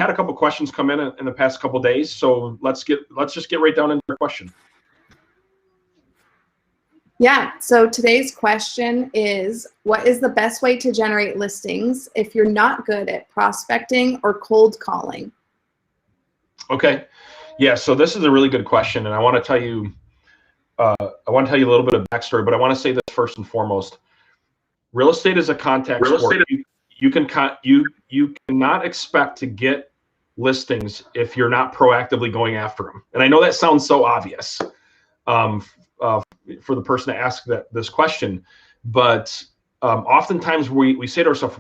had a couple questions come in the past couple days, so let's just get right down into the question. Yeah, so today's question is, what is the best way to generate listings if you're not good at prospecting or cold calling? Okay, yeah, so this is a really good question, and I want to tell you a little bit of backstory, but I want to say this first and foremost. Real estate is a contact sport. You cannot expect to get listings if you're not proactively going after them. And I know that sounds so obvious for the person to ask this question, but oftentimes we say to ourselves,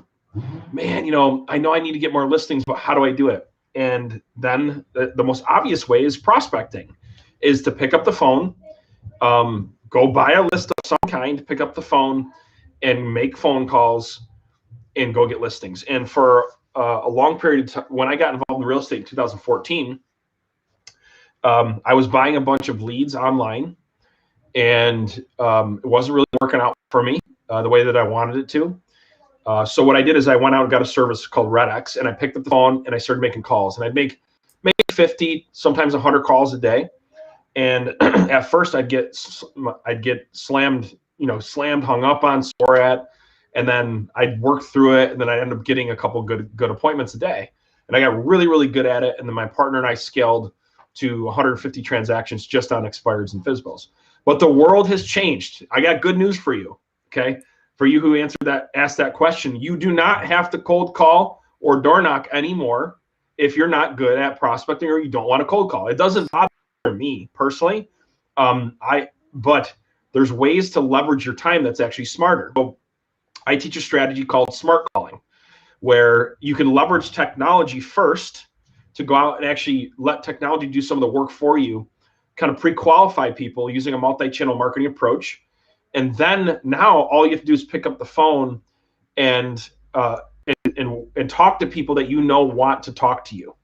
man, I know I need to get more listings, but how do I do it? And then the most obvious way is prospecting, is to pick up the phone, go buy a list of some kind, pick up the phone and make phone calls and go get listings. And for a long period of time, when I got involved in real estate in 2014, I was buying a bunch of leads online, and it wasn't really working out for me the way that I wanted it to. So what I did is I went out and got a service called RedX, and I picked up the phone and I started making calls, and I'd make maybe 50, sometimes 100 calls a day. And at first I'd get slammed, hung up on, sore at, and then I'd work through it, and then I'd end up getting a couple good appointments a day. And I got really, really good at it. And then my partner and I scaled to 150 transactions just on expireds and FSBOs. But the world has changed. I got good news for you, okay? For you who asked that question, you do not have to cold call or door knock anymore if you're not good at prospecting or you don't want to cold call. It doesn't bother me personally, but there's ways to leverage your time that's actually smarter. So I teach a strategy called smart calling, where you can leverage technology first to go out and actually let technology do some of the work for you, kind of pre-qualify people using a multi-channel marketing approach. And then now all you have to do is pick up the phone and talk to people that want to talk to you,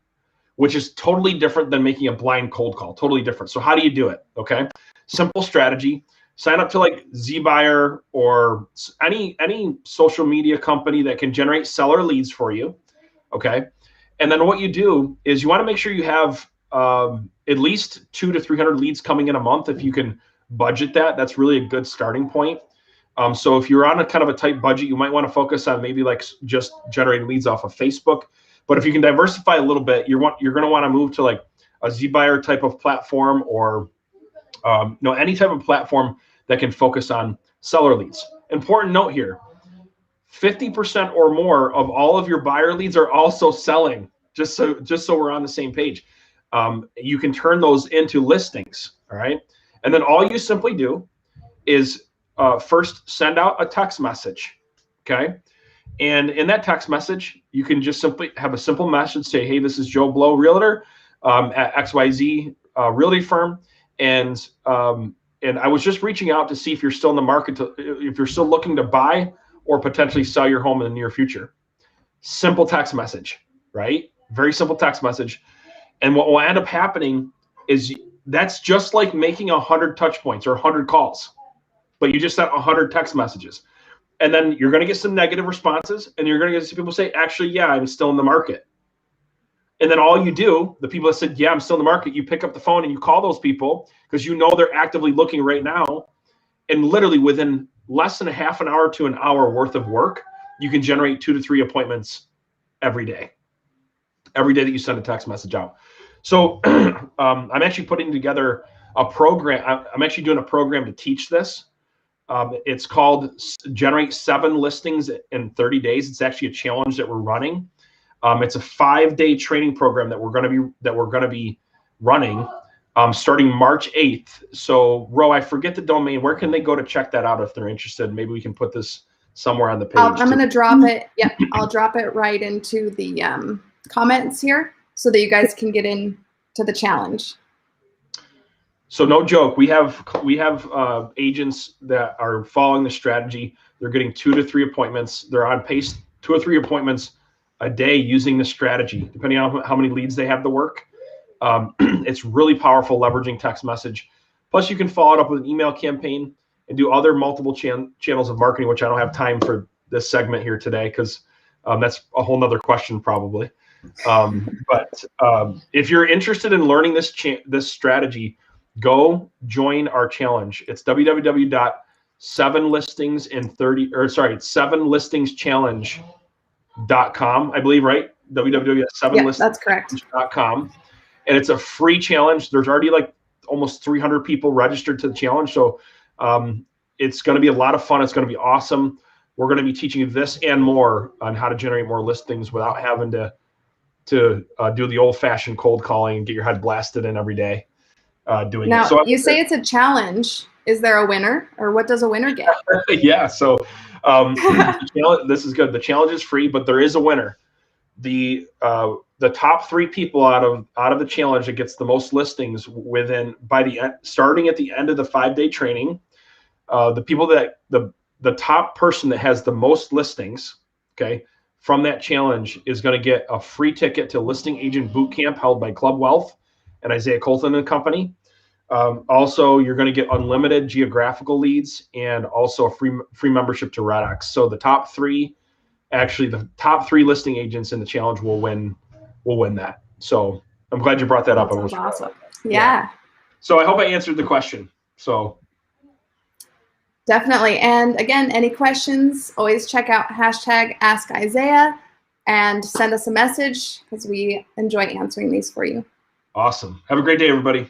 which is totally different than making a blind cold call. Totally different. So how do you do it? Okay, simple strategy. Sign up to like ZBuyer or any social media company that can generate seller leads for you. Okay, and then what you do is you want to make sure you have at least 200 to 300 leads coming in a month. If you can budget that, that's really a good starting point. So if you're on a kind of a tight budget, you might want to focus on maybe like just generating leads off of Facebook. But if you can diversify a little bit, you're going to want to move to like a ZBuyer type of platform, or any type of platform that can focus on seller leads. Important note here: 50% or more of all of your buyer leads are also selling. Just so we're on the same page, you can turn those into listings. All right, and then all you simply do is first send out a text message. Okay. And in that text message, you can just simply have a simple message, say, hey, this is Joe Blow, realtor at XYZ realty firm. And I was just reaching out to see if you're still in the market, if you're still looking to buy or potentially sell your home in the near future. Simple text message, right? Very simple text message. And what will end up happening is that's just like making 100 touch points or 100 calls, but you just sent 100 text messages. And then you're going to get some negative responses, and you're going to get some people say, actually, yeah, I'm still in the market. And then all you do, the people that said, yeah, I'm still in the market, you pick up the phone and you call those people because you know they're actively looking right now. And literally within less than a half an hour to an hour worth of work, you can generate 2 to 3 appointments every day that you send a text message out. So I'm actually putting together a program. I'm actually doing a program to teach this. It's called Generate 7 Listings in 30 Days. It's actually a challenge that we're running. It's a 5-day training program that we're going to be running starting March 8th. So, Ro, I forget the domain. Where can they go to check that out if they're interested? Maybe we can put this somewhere on the page. I'm going to drop it. Yeah, I'll drop it right into the comments here so that you guys can get into the challenge. So no joke, we have agents that are following the strategy. They're getting 2 to 3 appointments. They're on pace 2 or 3 appointments a day using the strategy, depending on how many leads they have to work. It's really powerful, leveraging text message. Plus, you can follow it up with an email campaign and do other multiple channels of marketing, which I don't have time for this segment here today because that's a whole nother question probably. If you're interested in learning this strategy, go join our challenge. It's sevenlistingschallenge.com, I believe, right? Yeah, that's correct. www.7listingschallenge.com. And it's a free challenge. There's already like almost 300 people registered to the challenge. So it's going to be a lot of fun. It's going to be awesome. We're going to be teaching you this and more on how to generate more listings without having to do the old-fashioned cold calling and get your head blasted in every day doing now, it. So you say it's a challenge. Is there a winner, or what does a winner get? Yeah, so this is good. The challenge is free, but there is a winner. The top 3 people out of the challenge that gets the most listings starting at the end of the 5-day training, the people that the top person that has the most listings, okay, from that challenge is going to get a free ticket to Listing Agent Boot Camp held by Club Wealth and Isaiah Colton and Company. Also, you're going to get unlimited geographical leads and also a free membership to RedX. So the top 3 listing agents in the challenge will win that. So I'm glad you brought that up. Sounds awesome. Yeah. So I hope I answered the question. So definitely. And again, any questions, always check out #AskIsaiah and send us a message because we enjoy answering these for you. Awesome. Have a great day, everybody.